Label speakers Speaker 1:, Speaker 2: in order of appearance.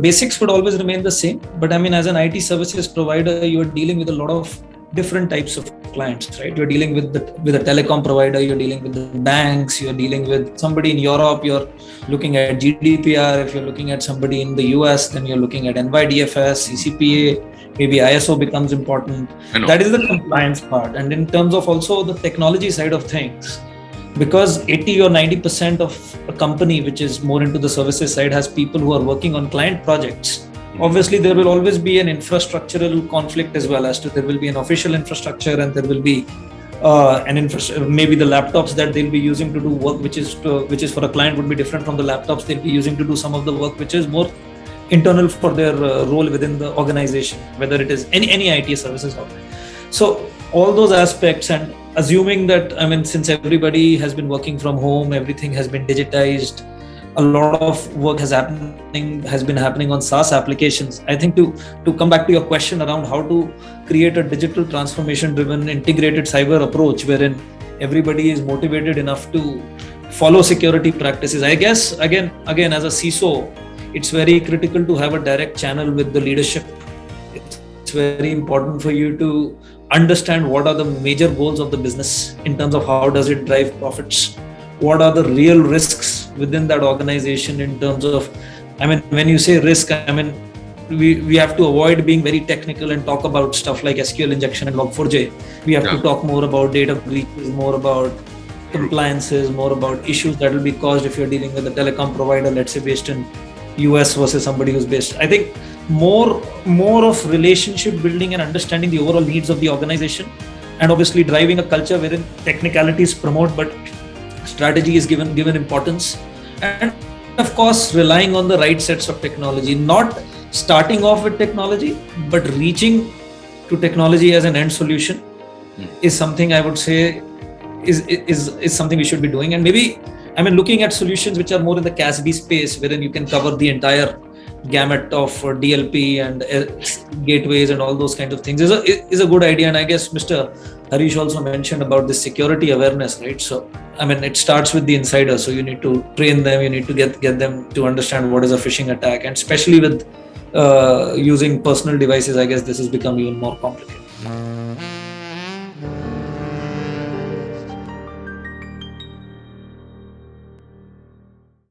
Speaker 1: basics would always remain the same. But I mean, as an IT services provider, you are dealing with a lot of different types of clients, right? You're dealing with a telecom provider, you're dealing with the banks, you're dealing with somebody in Europe, you're looking at GDPR. If you're looking at somebody in the US, then you're looking at NYDFS, CCPA, maybe ISO becomes important. That is the compliance part. And in terms of also the technology side of things, because 80 or 90% of a company which is more into the services side has people who are working on client projects, obviously there will always be an infrastructural conflict as well. As to there will be an official infrastructure and there will be maybe the laptops that they'll be using to do work which is for a client would be different from the laptops they'll be using to do some of the work which is more internal for their role within the organization, whether it is any IT services out there. So all those aspects, and assuming that, I mean, since everybody has been working from home, everything has been digitized, a lot of work has been happening on SaaS applications. I think to come back to your question around how to create a digital transformation driven integrated cyber approach wherein everybody is motivated enough to follow security practices. I guess again as a CISO, it's very critical to have a direct channel with the leadership. It's very important for you to understand what are the major goals of the business in terms of how does it drive profits, what are the real risks within that organization in terms of, I mean, when you say risk, I mean, we have to avoid being very technical and talk about stuff like SQL injection and Log4j. We have to talk more about data breaches, more about compliances, more about issues that will be caused if you're dealing with a telecom provider, let's say based in US versus somebody who's based. I think more of relationship building and understanding the overall needs of the organization, and obviously driving a culture wherein technicalities promote but strategy is given importance, and of course relying on the right sets of technology, not starting off with technology but reaching to technology as an end solution is something I would say is something we should be doing. And maybe, I mean, looking at solutions which are more in the CASB space wherein you can cover the entire gamut of DLP and gateways and all those kinds of things is a good idea. And I guess Mr. Harish also mentioned about this security awareness, right? So, I mean, it starts with the insiders. So you need to train them, you need to get them to understand what is a phishing attack. And especially with using personal devices, I guess this has become even more complicated.